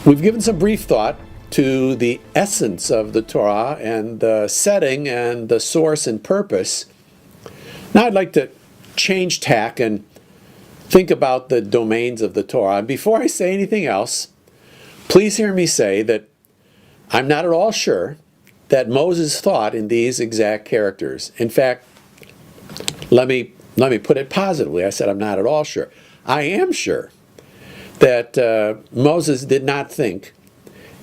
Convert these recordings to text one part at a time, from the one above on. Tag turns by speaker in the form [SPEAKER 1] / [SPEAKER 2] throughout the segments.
[SPEAKER 1] We've given some brief thought to the essence of the Torah and the setting and the source and purpose. Now I'd like to change tack and think about the domains of the Torah. And before I say anything else, please hear me say that I'm not at all sure that Moses thought in these exact characters. In fact, let me put it positively. I said I'm not at all sure. I am sure that Moses did not think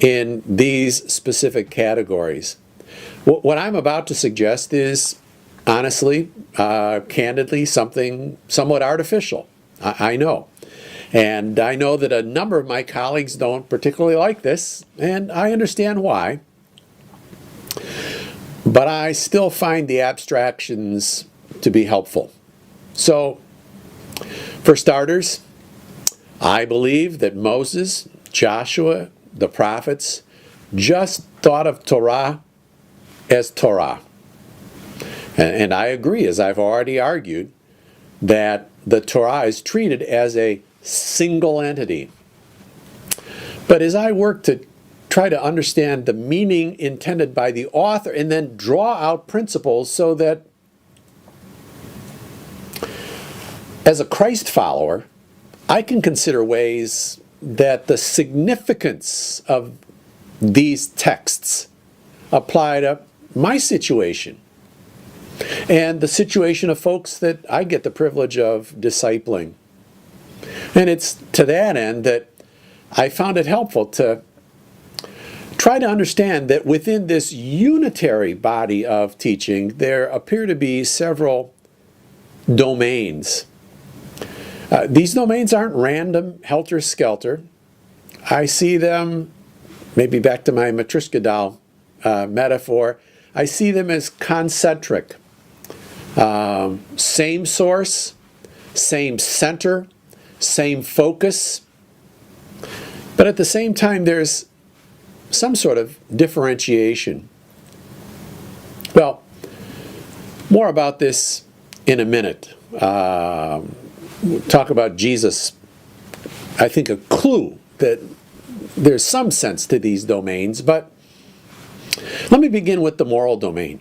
[SPEAKER 1] in these specific categories. What I'm about to suggest is, honestly, candidly, something somewhat artificial. I know. And I know that a number of my colleagues don't particularly like this, and I understand why. But I still find the abstractions to be helpful. So, for starters, I believe that Moses, Joshua, the prophets, just thought of Torah as Torah. And I agree, as I've already argued, that the Torah is treated as a single entity. But as I work to try to understand the meaning intended by the author and then draw out principles so that as a Christ follower, I can consider ways that the significance of these texts apply to my situation and the situation of folks that I get the privilege of discipling. And it's to that end that I found it helpful to try to understand that within this unitary body of teaching, there appear to be several domains. These domains aren't random, helter-skelter. I see them, maybe back to my Matryoshka doll metaphor, I see them as concentric. Same source, same center, same focus. But at the same time, there's some sort of differentiation. Well, more about this in a minute. We'll talk about Jesus. I think a clue that there's some sense to these domains, but let me begin with the moral domain.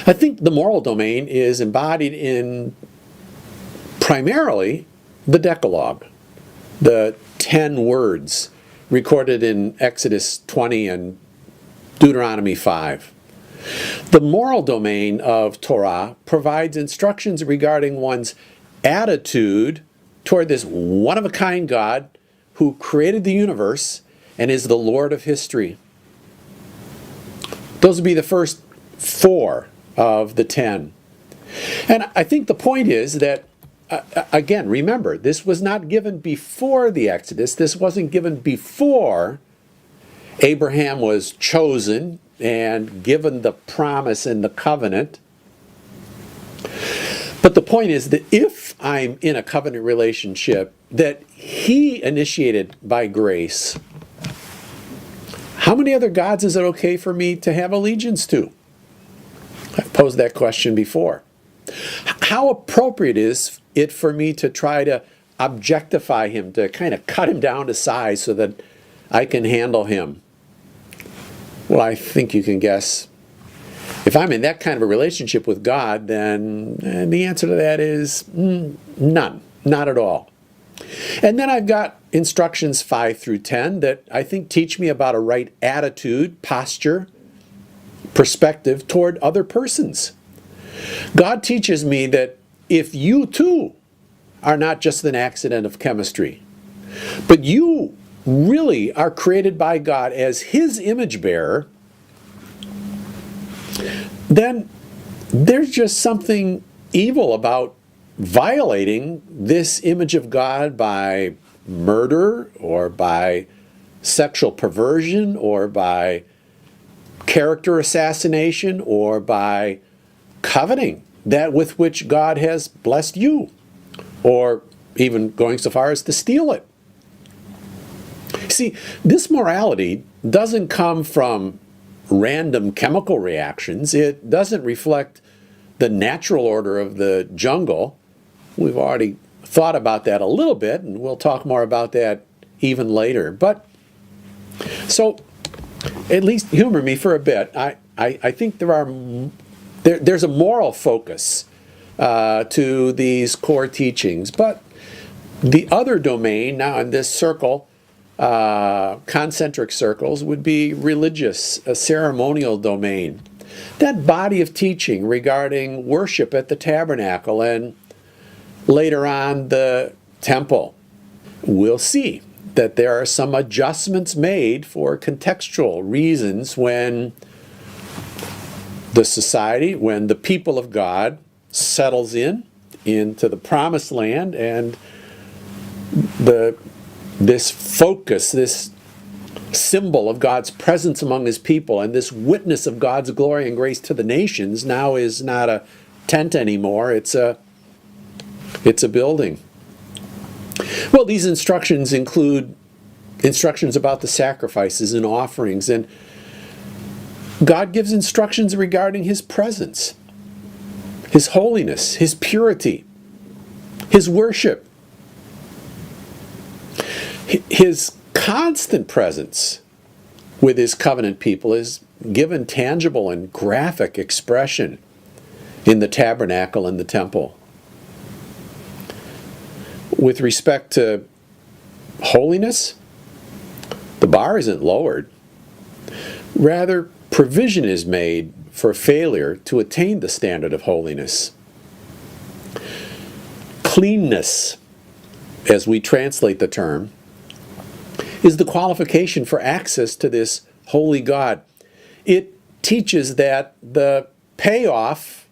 [SPEAKER 1] I think the moral domain is embodied in primarily the Decalogue, the 10 words recorded in Exodus 20 and Deuteronomy 5. The moral domain of Torah provides instructions regarding one's attitude toward this one-of-a-kind God who created the universe and is the Lord of history. Those would be the first 4 of the 10. And I think the point is that, again, remember, this was not given before the Exodus. This wasn't given before Abraham was chosen and given the promise and the covenant. But the point is that if I'm in a covenant relationship that he initiated by grace, how many other gods is it okay for me to have allegiance to? I've posed that question before. How appropriate is it for me to try to objectify him, to kind of cut him down to size so that I can handle him? Well, I think you can guess. If I'm in that kind of a relationship with God, then the answer to that is none, not at all. And then I've got instructions 5 through 10 that I think teach me about a right attitude, posture, perspective toward other persons. God teaches me that if you too are not just an accident of chemistry, but you really are created by God as His image bearer, then there's just something evil about violating this image of God by murder or by sexual perversion or by character assassination or by coveting that with which God has blessed you, or even going so far as to steal it. See, this morality doesn't come from random chemical reactions. It doesn't reflect the natural order of the jungle. We've already thought about that a little bit, and we'll talk more about that even later. But So, at least humor me for a bit. I think there's a moral focus to these core teachings, but the other domain now in this circle, concentric circles, would be religious, a ceremonial domain. That body of teaching regarding worship at the tabernacle and later on the temple. We'll see that there are some adjustments made for contextual reasons when the society, when the people of God settles into the promised land, and this focus, this symbol of God's presence among his people, and this witness of God's glory and grace to the nations now is not a tent anymore, it's a building. Well, these instructions include instructions about the sacrifices and offerings, and God gives instructions regarding his presence, his holiness, his purity, his worship, his constant presence with his covenant people is given tangible and graphic expression in the tabernacle and the temple. With respect to holiness, the bar isn't lowered. Rather, provision is made for failure to attain the standard of holiness. Cleanness, as we translate the term, is the qualification for access to this holy God. It teaches that the payoff,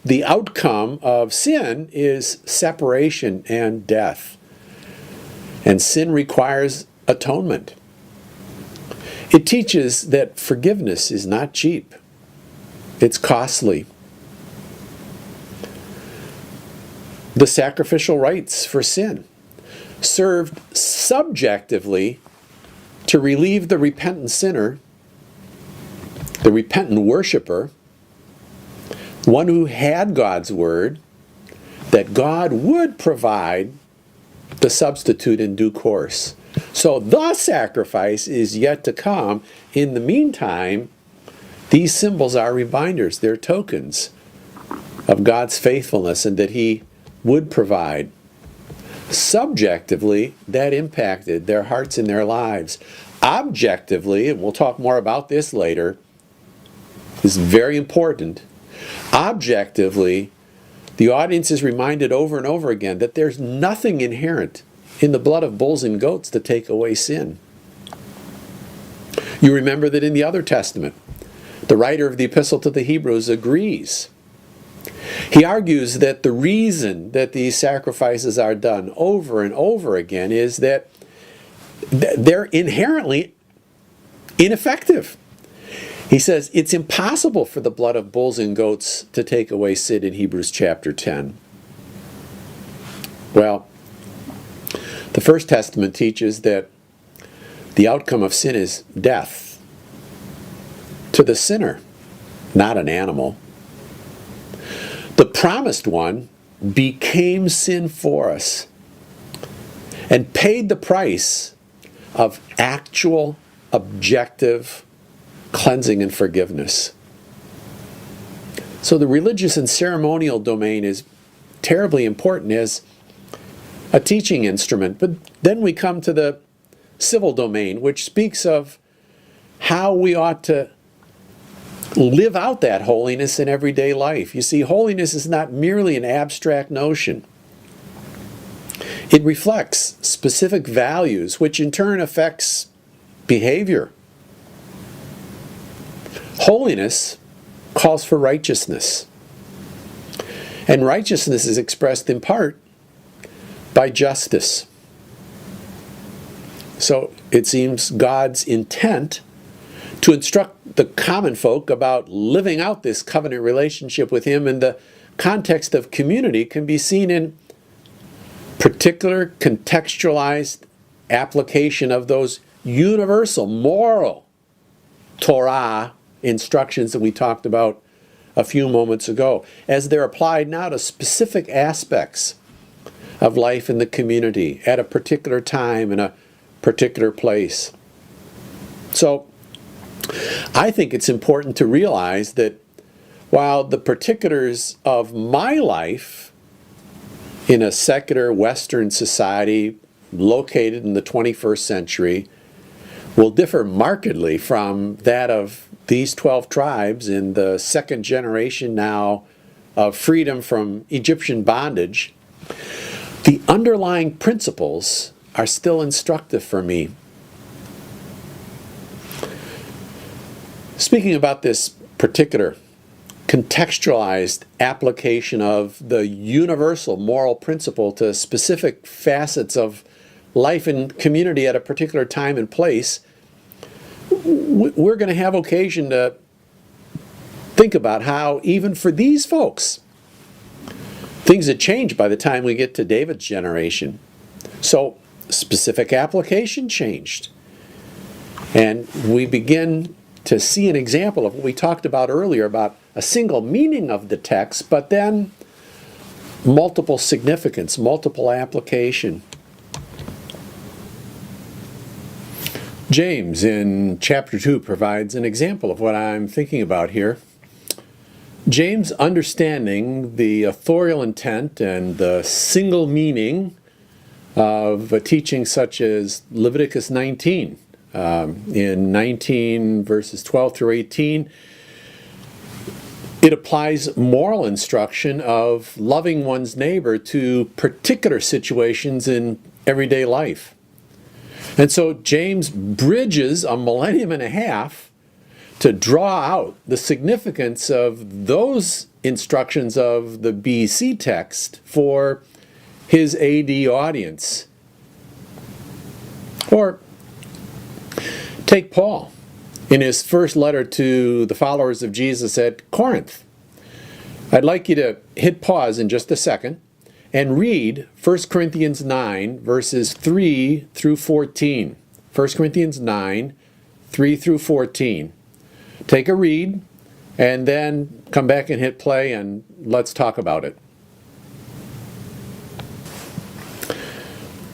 [SPEAKER 1] the outcome of sin, is separation and death. And sin requires atonement. It teaches that forgiveness is not cheap. It's costly. The sacrificial rites for sin served subjectively to relieve the repentant sinner, the repentant worshiper, one who had God's word, that God would provide the substitute in due course. So the sacrifice is yet to come. In the meantime, these symbols are reminders, they're tokens of God's faithfulness and that he would provide. Subjectively, that impacted their hearts and their lives. Objectively, and we'll talk more about this later, this is very important. Objectively, the audience is reminded over and over again that there's nothing inherent in the blood of bulls and goats to take away sin. You remember that in the other Testament, the writer of the Epistle to the Hebrews agrees. He argues that the reason that these sacrifices are done over and over again is that they're inherently ineffective. He says it's impossible for the blood of bulls and goats to take away sin in Hebrews chapter 10. Well, the First Testament teaches that the outcome of sin is death to the sinner, not an animal. The promised one became sin for us and paid the price of actual, objective cleansing and forgiveness. So the religious and ceremonial domain is terribly important as a teaching instrument. But then we come to the civil domain, which speaks of how we ought to live out that holiness in everyday life. You see, holiness is not merely an abstract notion. It reflects specific values, which in turn affects behavior. Holiness calls for righteousness. And righteousness is expressed in part by justice. So it seems God's intent to instruct the common folk about living out this covenant relationship with him in the context of community can be seen in particular contextualized application of those universal moral Torah instructions that we talked about a few moments ago, as they're applied now to specific aspects of life in the community at a particular time in a particular place. So I think it's important to realize that while the particulars of my life in a secular Western society located in the 21st century will differ markedly from that of these 12 tribes in the second generation now of freedom from Egyptian bondage, the underlying principles are still instructive for me. Speaking about this particular contextualized application of the universal moral principle to specific facets of life and community at a particular time and place, we're going to have occasion to think about how even for these folks, things had changed by the time we get to David's generation. So specific application changed. And we begin to see an example of what we talked about earlier about a single meaning of the text, but then multiple significance, multiple application. James in chapter 2 provides an example of what I'm thinking about here. James, understanding the authorial intent and the single meaning of a teaching such as Leviticus 19, in 19 verses 12 through 18, it applies moral instruction of loving one's neighbor to particular situations in everyday life. And so James bridges a millennium and a half to draw out the significance of those instructions of the BC text for his AD audience. Or take Paul in his first letter to the followers of Jesus at Corinth. I'd like you to hit pause in just a second and read 1 Corinthians 9, verses 3 through 14. 1 Corinthians 9, 3 through 14. Take a read, and then come back and hit play, and let's talk about it.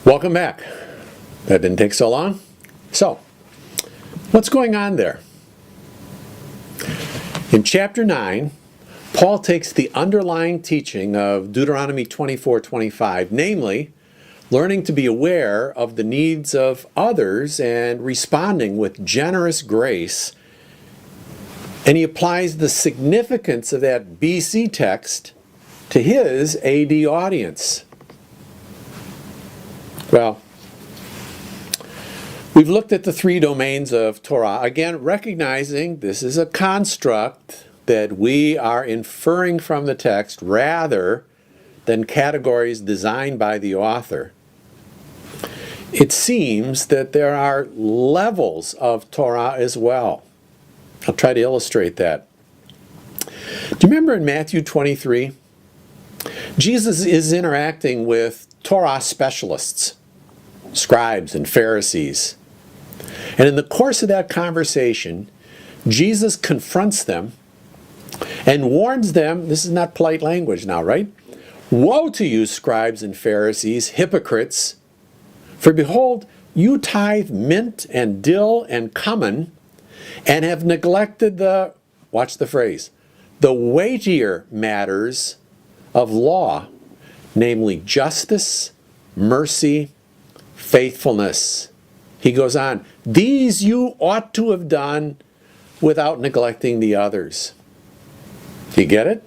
[SPEAKER 1] Welcome back. That didn't take so long. So, what's going on there? In chapter 9, Paul takes the underlying teaching of Deuteronomy 24:25, namely, learning to be aware of the needs of others and responding with generous grace, and he applies the significance of that BC text to his AD audience. Well, we've looked at the three domains of Torah, again recognizing this is a construct that we are inferring from the text rather than categories designed by the author. It seems that there are levels of Torah as well. I'll try to illustrate that. Do you remember in Matthew 23? Jesus is interacting with Torah specialists, scribes and Pharisees. And in the course of that conversation, Jesus confronts them and warns them, this is not polite language now, right? Woe to you, scribes and Pharisees, hypocrites! For behold, you tithe mint and dill and cumin, and have neglected the, watch the phrase, the weightier matters of law, namely justice, mercy, faithfulness. He goes on, these you ought to have done without neglecting the others. Do you get it?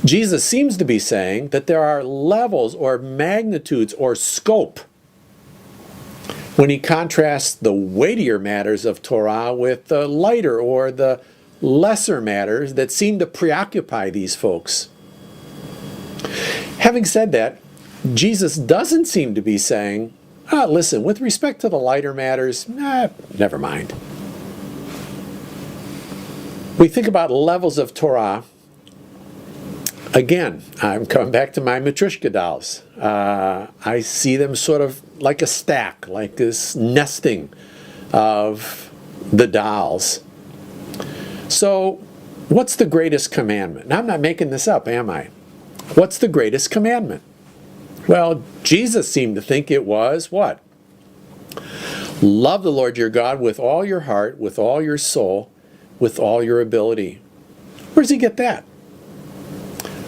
[SPEAKER 1] Jesus seems to be saying that there are levels or magnitudes or scope when he contrasts the weightier matters of Torah with the lighter or the lesser matters that seem to preoccupy these folks. Having said that, Jesus doesn't seem to be saying, listen, with respect to the lighter matters, never mind. We think about levels of Torah. Again, I'm coming back to my Matryoshka dolls. I see them sort of like a stack, like this nesting of the dolls. So, what's the greatest commandment? Now, I'm not making this up, am I? What's the greatest commandment? Well, Jesus seemed to think it was what? Love the Lord your God with all your heart, with all your soul, with all your ability. Where does he get that?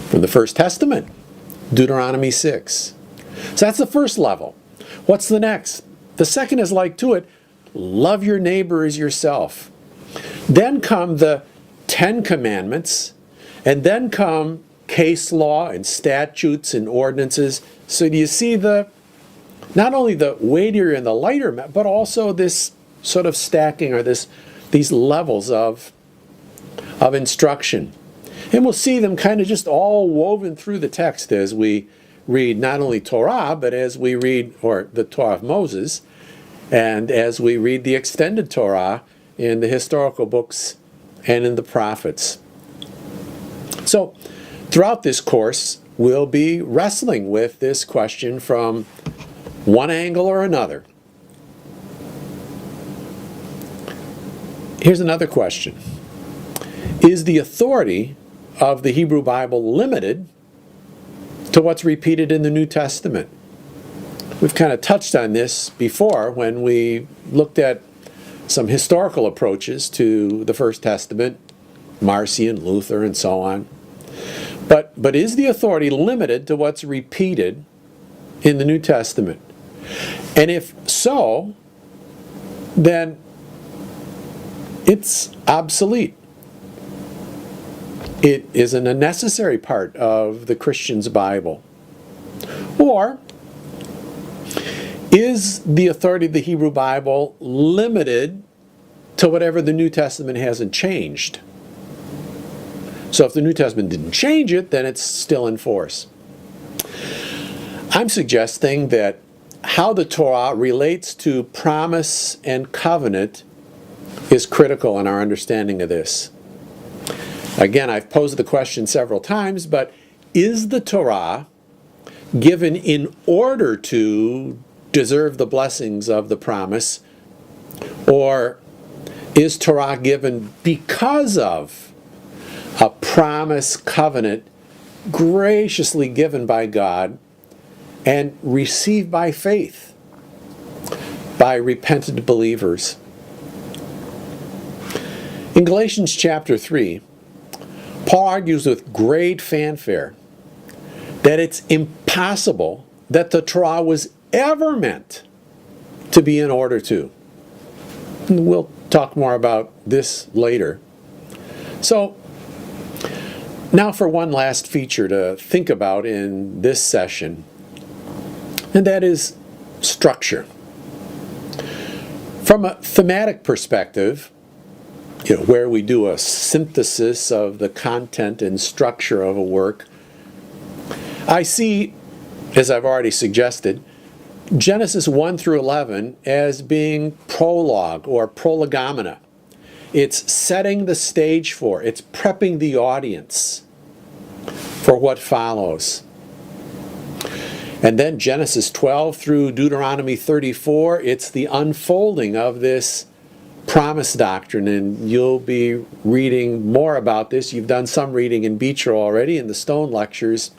[SPEAKER 1] From the First Testament, Deuteronomy 6. So that's the first level. What's the next? The second is like to it, love your neighbor as yourself. Then come the 10 Commandments, and then come case law and statutes and ordinances. So do you see not only the weightier and the lighter, but also this sort of stacking or these levels of instruction. And we'll see them kind of just all woven through the text as we read not only Torah, but as we read, or the Torah of Moses, and as we read the extended Torah in the historical books and in the prophets. So, throughout this course, we'll be wrestling with this question from one angle or another. Here's another question. Is the authority of the Hebrew Bible limited to what's repeated in the New Testament? We've kind of touched on this before when we looked at some historical approaches to the First Testament, Marcion, Luther, and so on. But is the authority limited to what's repeated in the New Testament? And if so, then it's obsolete. It isn't a necessary part of the Christian's Bible. Or is the authority of the Hebrew Bible limited to whatever the New Testament hasn't changed? So if the New Testament didn't change it, then it's still in force. I'm suggesting that how the Torah relates to promise and covenant is critical in our understanding of this. Again, I've posed the question several times, but is the Torah given in order to deserve the blessings of the promise, or is Torah given because of a promise covenant graciously given by God and received by faith by repentant believers? In Galatians chapter 3, Paul argues with great fanfare that it's impossible that the Torah was ever meant to be in order to. And we'll talk more about this later. So, now for one last feature to think about in this session, and that is structure. From a thematic perspective, where we do a synthesis of the content and structure of a work, I see, as I've already suggested, Genesis 1 through 11 as being prologue or prolegomena. It's setting the stage for, it's prepping the audience for what follows. And then Genesis 12 through Deuteronomy 34, it's the unfolding of this promise doctrine, and you'll be reading more about this. You've done some reading in Beecher already in the Stone Lectures.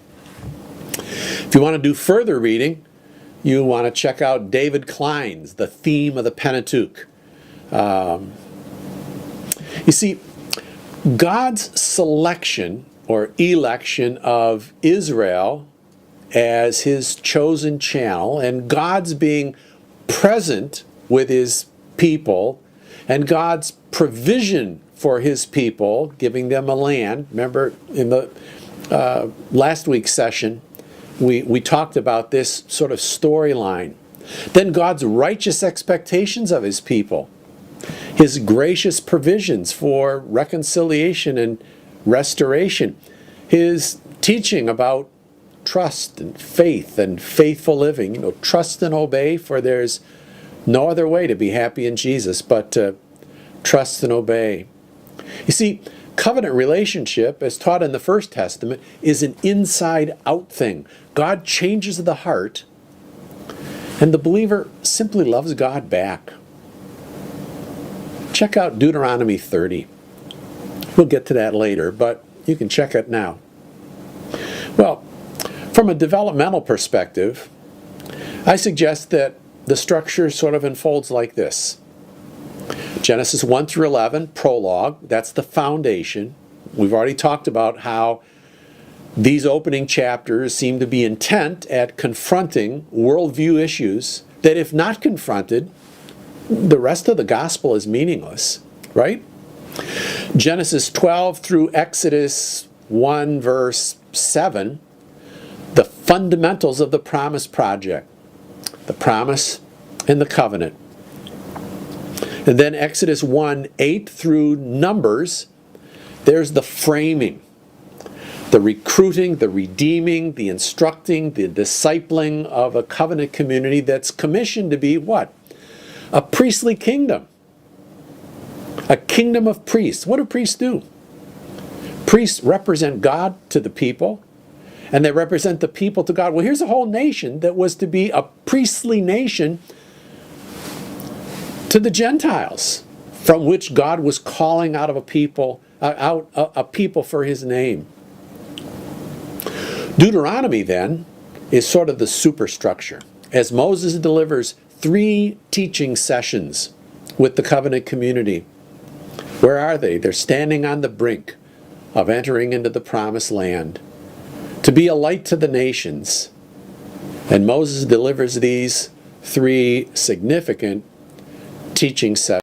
[SPEAKER 1] If you want to do further reading, you want to check out David Klein's The Theme of the Pentateuch. You see, God's selection or election of Israel as his chosen channel, and God's being present with his people, and God's provision for his people, giving them a land. Remember in the last week's session, we talked about this sort of storyline. Then God's righteous expectations of his people, his gracious provisions for reconciliation and restoration, his teaching about trust and faith and faithful living. Trust and obey, for there's no other way to be happy in Jesus but to trust and obey. You see, covenant relationship, as taught in the First Testament, is an inside-out thing. God changes the heart, and the believer simply loves God back. Check out Deuteronomy 30. We'll get to that later, but you can check it now. Well, from a developmental perspective, I suggest that the structure sort of unfolds like this. Genesis 1 through 11, prologue, that's the foundation. We've already talked about how these opening chapters seem to be intent at confronting worldview issues that, if not confronted, the rest of the gospel is meaningless, right? Genesis 12 through Exodus 1 verse 7, the fundamentals of the promise project, the promise and the covenant. And then Exodus 1, 8 through Numbers, there's the framing, the recruiting, the redeeming, the instructing, the discipling of a covenant community that's commissioned to be what? A priestly kingdom. A kingdom of priests. What do priests do? Priests represent God to the people, and they represent the people to God. Well, here's a whole nation that was to be a priestly nation to the Gentiles, from which God was calling out of a people for his name. Deuteronomy then is sort of the superstructure, as Moses delivers 3 teaching sessions with the covenant community. Where are they? They're standing on the brink of entering into the promised land to be a light to the nations. And Moses delivers these 3 significant teaching sessions.